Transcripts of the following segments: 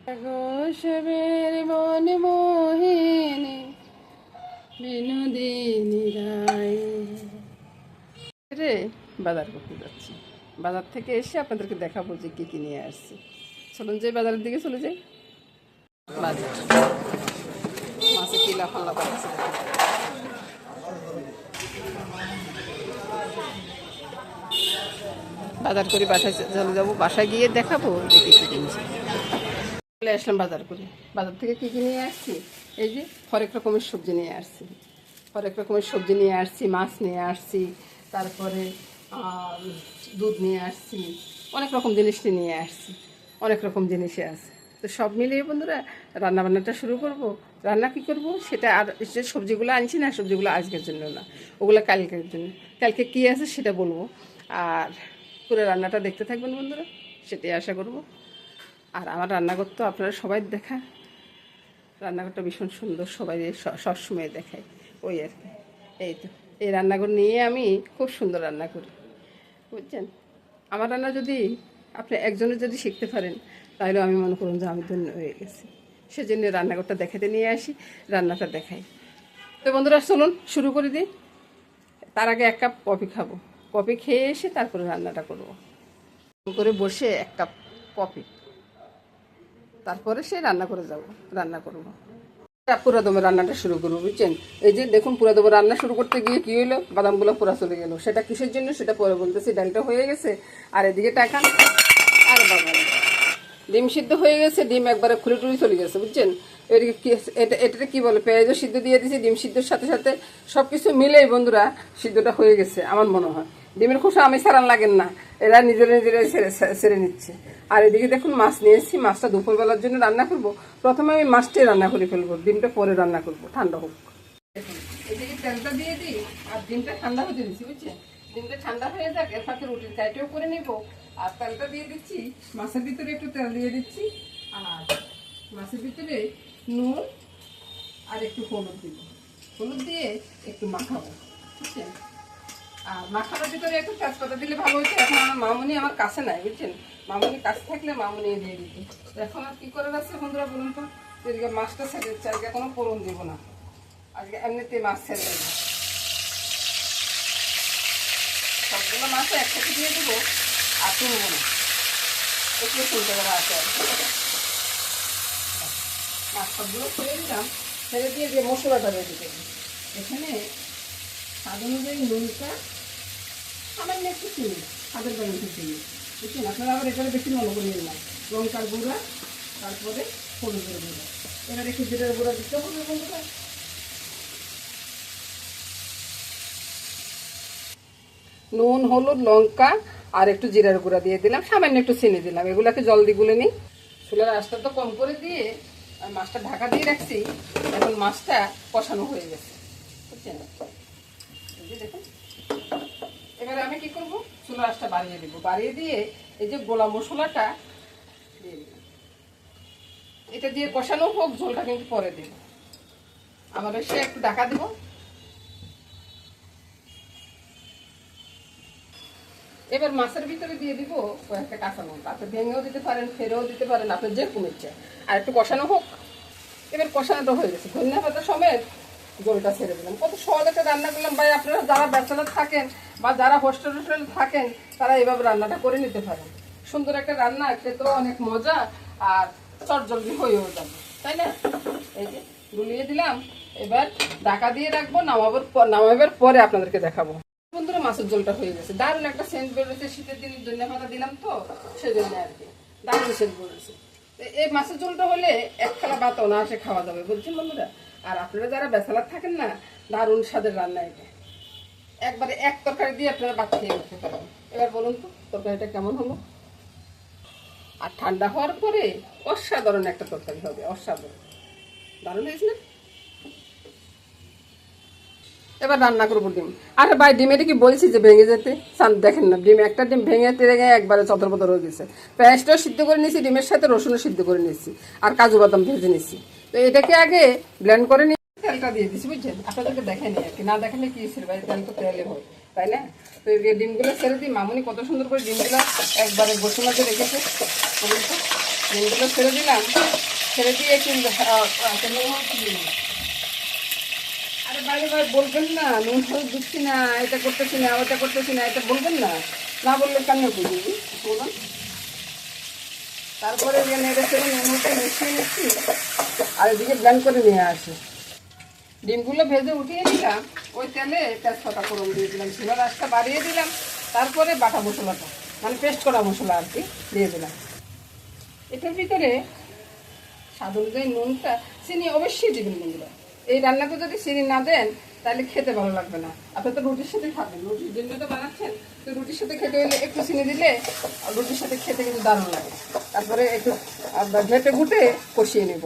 ঘোষের মন মোহিনী বিনোদিনী রায় রে বাজার করতে যাচ্ছি। বাজার থেকে এসে আপনাদেরকে দেখাবো যে কী কী নিয়ে আসছি। চলুন যাই বাজারের দিকে, চলে যাই। বাজার মাছে কিলা ফাল্লা পাচ্ছে, বাজার করে বাসায় চলে যাবো। বাসায় গিয়ে দেখাবো যে কী কী কিনছি। চলে আসলাম বাজার করে। বাজার থেকে কী কী নিয়ে আসছি, এই যে হরেক রকমের সবজি নিয়ে আসছি। হরেক রকমের সবজি নিয়ে আসছি, মাছ নিয়ে আসছি, তারপরে দুধ নিয়ে আসছি, অনেক রকম জিনিস নিয়ে আসছি। অনেক রকম জিনিসই আছে। তো সব মিলিয়ে বন্ধুরা রান্নাবান্নাটা শুরু করব। রান্না কী করব সেটা, আর যে সবজিগুলো আনছি না, সবজিগুলো আজকের জন্য না, ওগুলো কালকের জন্য। কালকে কী আছে সেটা বলবো। আর পুরো রান্নাটা দেখতে থাকবেন বন্ধুরা, সেটাই আশা করব। আর আমার রান্নাঘর তো আপনারা সবাই দেখা, রান্নাঘরটা ভীষণ সুন্দর, সবাই সবসময় দেখায়, ওই আর কি। এই তো এই রান্নাঘর নিয়ে আমি খুব সুন্দর রান্না করি, বুঝছেন। আমার রান্না যদি আপনি একজনের যদি শিখতে পারেন, তাহলে আমি মনে করুন যে আমি ধন্য হয়ে গেছি। সেজন্য রান্নাঘরটা দেখাতে নিয়ে আসি, রান্নাটা দেখাই। তো বন্ধুরা চলুন শুরু করে দিই। তার আগে 1 কাপ কফি খাবো। কফি খেয়ে এসে তারপরে রান্নাটা করবো। করে বসে 1 কাপ কফি, তারপরে সে রান্না করে যাব, রান্না করবো। পুরা দমে রান্নাটা শুরু করবো, বুঝছেন। এই যে দেখুন, পুরা দমে রান্না শুরু করতে গিয়ে কী হলো, বাদামগুলো পুরা চলে গেল। সেটা কিসের জন্য সেটা পরে বলতেছি। ডালটা হয়ে গেছে, আর এদিকে টাকা আর বাবা ডিম সিদ্ধ হয়ে গেছে। ডিম একবারে খুলে টুলে চলে গেছে, বুঝছেন। এদিকে কি এটা কি বলে, পেঁয়াজও সিদ্ধ দিয়ে দিয়েছি। ডিম সিদ্ধর সাথে সাথে সব কিছু মিলেই বন্ধুরা সিদ্ধটা হয়ে গেছে আমার মনে হয়। ডিমের খোসা আমি ছাড়ান লাগেন না, এরা নিজেরাই ছেড়ে নিচ্ছে। আর এদিকে দেখুন মাছ নিয়ে এসেছি। মাছটা দুপুরবেলার জন্য রান্না করব। প্রথমে আমি মাছটাই রান্না করে ফেলবো, ডিমটা পরে রান্না করবো, ঠান্ডা হোক। দেখুন এদিকে তেলটা দিয়ে দিই, আর ডিমটা ঠান্ডা হতে দিচ্ছি, বুঝছেন। ডিমটা ঠান্ডা হয়ে যাক, এর ফাঁকে রুটির চাইটাও করে নিব। আর তেলটা দিয়ে দিচ্ছি, মাছের ভিতরে একটু তেল দিয়ে দিচ্ছি। আর মাছের ভিতরে নুন আর একটু হলুদ দিব। হলুদ দিয়ে একটু মাখাবো, বুঝছেন। আর মাখানোর ভিতরে একটু তেজপাতা দিলে ভালো হচ্ছে। এখন আমার মামুনি আমার কাছে নাই, বুঝছেন। মামুনি কাছে থাকলে মামুনি দিয়ে দিত। এখন আর কী করার আছে বন্ধুরা বলুন তো। এদিকে মাছটা ছেড়ে দিচ্ছে, আজকে কোনো ফোড়ন দেবো না, আজকে এমনিতে মাছ ছেড়ে দেবো। সবগুলো মাছও একসাথে দিয়ে দেবো, আর তুলবো না, একটু শুনতে করা আছে আর কি। মাছ সবগুলো ছেড়ে দিলাম, ছেড়ে দিয়ে যে মশলাটা দিয়ে দিতে এখানে স্বাদ অনুযায়ী নুনটা, সামান্য একটু চিনি, স্বাদের জন্য একটু চিনি, বুঝছেন। আপনারা আবার এখানে বেশি মনে করিয়ে না। লঙ্কার গুঁড়া, তারপরে হলুদের গুঁড়া, এবার একটু জিরের গুঁড়া দিতে হবে বন্ধুরা। নুন, হলুদ, লঙ্কা আর একটু জিরার গুঁড়া দিয়ে দিলাম, সামান্য একটু চিনি দিলাম। এগুলাকে জল দিয়ে গুলে নিই। চুলার আঁচটা তো কম করে দিয়ে মাছটা ঢাকা দিয়ে রাখছি। এখন মাছটা কষানো হয়ে গেছে, বুঝছেন। দেখুন এবারে আমি কি করব, চুলার আঁচটা বাড়িয়ে দেবো। বাড়িয়ে দিয়ে এই যে গোলা মশলাটা দিয়ে দিলাম। এটা দিয়ে কষানো হোক, ঝোলটা কিন্তু পরে দেব। আমার এসে একটু ঢাকা দেবো। এবার মাছের ভিতরে দিয়ে দিব কয়েকটা কাঁচা লঙ্কা। আপনি ভেঙেও দিতে পারেন, ফেরেও দিতে পারেন, আপনার যে কোনো ইচ্ছে। আর একটু কষানো হোক। এবার কষানোটা হয়ে গেছে, ধনিয়া পাতা সমেত জলটা ছেড়ে দিলাম। কত সহজ একটা রান্না করলাম ভাই। আপনারা যারা ব্যাচেলার থাকেন বা যারা হোস্টেল থাকেন, তারা এইভাবে রান্নাটা করে নিতে পারেন। সুন্দর একটা রান্না, খেতেও অনেক মজা, আর চটজলদি হয়েও যাবে, তাই না। এই যে গুলিয়ে দিলাম। এবার ঢাকা দিয়ে রাখবো, নামাবার পরে আপনাদেরকে দেখাবো। বন্ধুরা মাছের ঝোলটা হয়ে গেছে, দারুণ একটা সেন্ট বেরোচ্ছে। শীতের দিন ধনিয়া পাতা দিলাম তো, সেজন্য আর কি দারুণ সেন্ট বেরোচ্ছে। এই মাছের ঝোলটা হলে 1 থালা ভাত অনায়াসে খাওয়া যাবে, বুঝছেন বন্ধুরা। আর আপনারা যারা ব্যাচেলার থাকেন না, দারুণ স্বাদের রান্না এটা। একবারে এক তরকারি দিয়ে আপনারা ভাত খেয়ে উঠতে পারেন। এবার বলুন তো তরকারিটা কেমন হলো। আর ঠান্ডা হওয়ার পরে অসাধারণ একটা তরকারি হবে, অসাধারণ, দারুণ হয়েছে না। এবার রান্না করবো ডিম। আরে ভাই ডিমেটা কি বলছি যে ভেঙে যেতে দেখেন না, ডিম একটা ডিম ভেঙে তেড়ে একবারে চতরপতর হয়ে গেছে। পেঁয়াজটাও সিদ্ধ করে নিয়েছি, ডিমের সাথে রসুনও সিদ্ধ করে নিয়েছি, আর কাজু বাদাম ভেজে নিয়েছি। তো এটাকে আগে ব্লেন্ড করে নিয়ে তেলটা দিয়ে দিচ্ছি, বুঝছেন। আপনাদেরকে দেখেনি আর কি, না দেখালে কি ছিল ভাই, তেল তো তেলে হয়, তাই না। তো এই ডিমগুলো ছেড়ে দিই। মামুনি কত সুন্দর করে ডিমগুলো একবারে বসে মাঝে রেখেছে, ডিমগুলো ছেড়ে দিলাম, ছেড়ে দিয়ে একটু আরে বাইরে বাইরে বলবেন না নুন হলুদ দিচ্ছি না, এটা করতেছি না, ওটা করতেছি না, এটা বলবেন না, না বললে কেন বুঝি বলুন। তারপরে নেড়ে ছেড়ে নুন হলুদটা মিশিয়ে নিচ্ছি, আর এদিকে ব্লেন্ড করে নিয়ে আসি। ডিমগুলো ভেজে উঠিয়ে নিলাম, ওই তেলে তেজপাতা ফোড়ন দিয়ে দিলাম, ঝোলা রাসটা বাড়িয়ে দিলাম, তারপরে বাটা মশলাটা মানে পেস্ট করা মশলা আর কি দিয়ে দিলাম। এটার ভিতরে স্বাদ অনুযায়ী নুনটা, চিনি অবশ্যই দেবেন বন্ধুরা। এই রান্নাতে যদি চিনি না দেন তাহলে খেতে ভালো লাগবে না। আপনি তো রুটির সাথে খাবেন, রুটির জন্য তো বানাচ্ছেন, তো রুটির সাথে খেতে হলে একটু চিনি দিলে রুটির সাথে খেতে কিন্তু দারুণ লাগে। তারপরে একটু ঘেটে ঘুটে কষিয়ে নেব।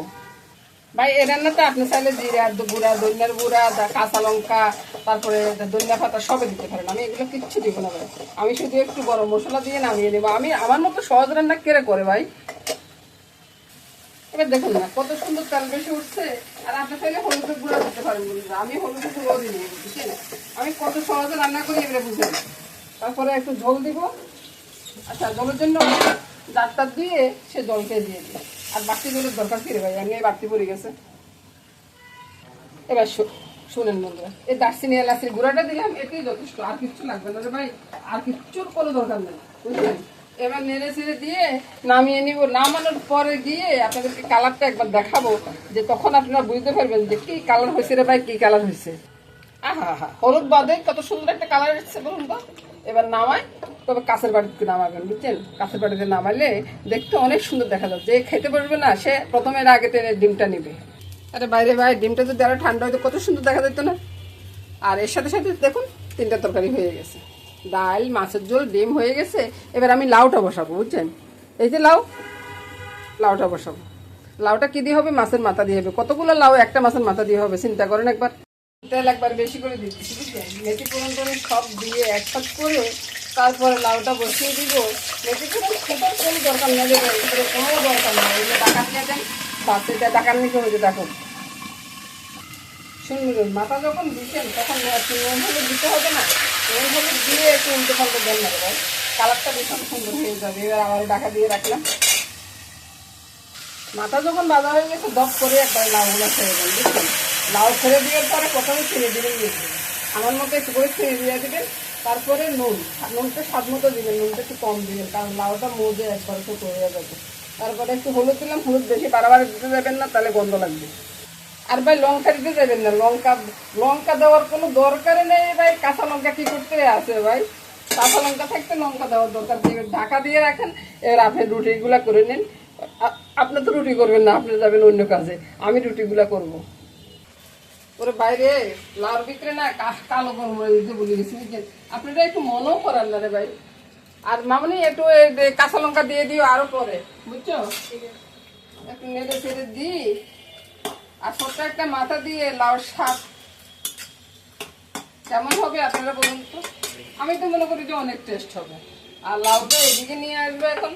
ভাই এই রান্নাটা আপনি চাইলে জিরা গুঁড়া, ধনিয়ার গুঁড়া, কাঁচা লঙ্কা, তারপরে ধনিয়া পাতা সবে দিতে পারেন। আমি এগুলো কিচ্ছু দিব না ভাই, আমি শুধু একটু গরম মশলা দিয়ে নামিয়ে নেবো। আমি আমার মতো সহজ রান্না কেড়ে করে ভাই। এবার দেখুন না কত সুন্দর তেল বেশি উঠছে। আর আপনি চাইলে হলুদের গুঁড়া দিতে পারেন বন্ধুরা, আমি হলুদের গুঁড়ো দিই না, বুঝছেন? আমি কত সহজে রান্না করি এবারে বুঝেন। তারপরে একটু ঝোল দিব। আচ্ছা, জলের জন্য জারটা দিয়ে সে জলকে দিয়ে দিই। আর বাড়তি জলের দরকার কি রে ভাই, এমনি বাড়তি পড়ে গেছে। এবার শুনেন বন্ধুরা, এই দারচিনি এলাচির গুঁড়াটা দিলাম, এটাই যথেষ্ট, আর কিচ্ছু লাগবে না রে ভাই, আর কিচ্ছুর কোনো দরকার নেই, বুঝলেন? এবার নেড়ে ছেড়ে দিয়ে নামিয়ে নিব। নামানোর পরে গিয়ে আপনাদেরকে কালারটা একবার দেখাবো, যে তখন আপনারা বুঝতে পারবেন যে কি কালার হয়েছে রে ভাই, কি কালার হয়েছে। আহা হা, হলুদ বাদে কত সুন্দর একটা কালার এসেছে বলুন তো। এবার নামাই, তবে কাঁচের বাড়িতে নামাবেন, বুঝছেন? কাঁচের বাড়িতে নামালে দেখতে অনেক সুন্দর দেখা যাচ্ছে। যে খেতে পারবে না সে প্রথমে আগে টেনে ডিমটা নিবে। আরে বাইরে ভাই, ডিমটা যদি আরো ঠান্ডা হয়তো কত সুন্দর দেখা যেত না। আর এর সাথে সাথে দেখুন 3টা তরকারি হয়ে গেছে, ডাল, মাছের ঝোল, ডিম হয়ে গেছে। এবার আমি লাউটা বসাবো, বুঝছেন? এই যে লাউটা বসাবো। লাউটা কি দিয়ে হবে? মাছের মাথা দিয়ে হবে। কতগুলো লাউ একটা মাছের মাথা দিয়ে হবে চিন্তা করেন একবার। তেল একবার বেশি করে দিচ্ছি, বুঝছেন? মেথি ফোড়ন করে সব দিয়ে একসাথ করে তারপরে লাউটা বসিয়ে দিব। মেথি ফোড়ন খেতে কোনো দরকার নেই, কোনো দরকার নেই। এগুলো টাকা নিয়ে দেন, বাচ্চা টাকার নিতে হয়েছে। দেখুন শুনবেন, মাথা যখন দিচ্ছেন তখন নুন হলুদ দিতে হবে না? নুন হলুদ দিয়ে একটু উল্টো পাল্টে দেন না ভাই, কালারটা ভীষণ সুন্দর হয়ে যাবে। এবার আবার ঢাকা দিয়ে রাখলাম। মাথা যখন বাজা হয়ে গেছে দপ করে একবার লাউগুলো ছেড়ে দেন, বুঝছেন? লাউ ছেড়ে দেওয়ার পরে প্রথমে চিনি দিবেন, আমার মতো একটু করে চিনি দিয়ে দেবেন। তারপরে নুনটা স্বাদ মতো দিবেন, নুনটা একটু কম দিবেন, কারণ লাউটা মজে একবার তো হয়ে যাবে। তারপরে একটু হলুদ দিলাম, হলুদ বেশি বাড়াবাড়ি দিতে যাবেন না, তাহলে গন্ধ লাগবে। আর ভাই লঙ্কা দিতে যাবেন না, লঙ্কা দেওয়ার কোনো দরকারই নেই ভাই। কাঁচা লঙ্কা কি করতে আছে ভাই? কাঁচা লঙ্কা থাকতে লঙ্কা দেওয়ার দরকার নেই। ঢাকা দিয়ে রাখেন, এবার আপনি রুটিগুলা করে নিন। আপনি তো রুটি করবেন না, আপনি যাবেন অন্য কাজে, আমি রুটিগুলা করব। ওরে বাইরে লাউর ভিতরে না কালো গোলমরিচ দিতে বলে গেছি, বুঝছেন? আপনারা একটু মনেও করান না রে ভাই। আর মামনি একটু কাঁচা লঙ্কা দিয়ে দিও আরো পরে, বুঝছো? একটু নেড়ে ছেড়ে দিই। আর ছোট্ট একটা মাথা দিয়ে লাউর শাক কেমন হবে আপনারা বলুন তো? আমি তো মনে করি যে অনেক টেস্ট হবে। আর লাউটা এদিকে নিয়ে আসবে এখন।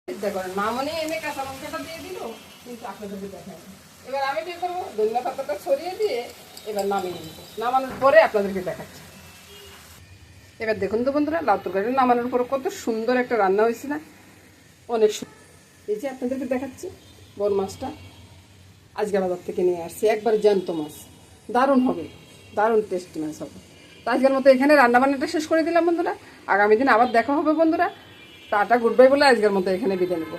চিন্তা করেন, মামনি এনে কাঁচা লঙ্কাটা দিয়ে দিল, কিন্তু আপনাদেরকে দেখায়। এবার আমি কি করবো? ধনিয়া পাতাটা ছড়িয়ে দিয়ে এবার নামিয়ে নেব। নামানোর পরে আপনাদেরকে দেখাচ্ছি। এবার দেখুন তো বন্ধুরা, লাউ তরকারি নামানোর পরে কত সুন্দর একটা রান্না হয়েছে না? অনেক সুন্দর। এই যে আপনাদেরকে দেখাচ্ছি বড় মাছটা আজকে বাজার থেকে নিয়ে আসছি, একবার জ্যান্ত মাছ। দারুণ হবে, দারুণ টেস্টি মাছ হবে। তো আজকের মতো এখানে রান্নাবান্নাটা শেষ করে দিলাম বন্ধুরা। আগামী দিন আবার দেখা হবে বন্ধুরা। টাটা, গুড বাই বলে আজকের মতো এখানে বিদায় নেব।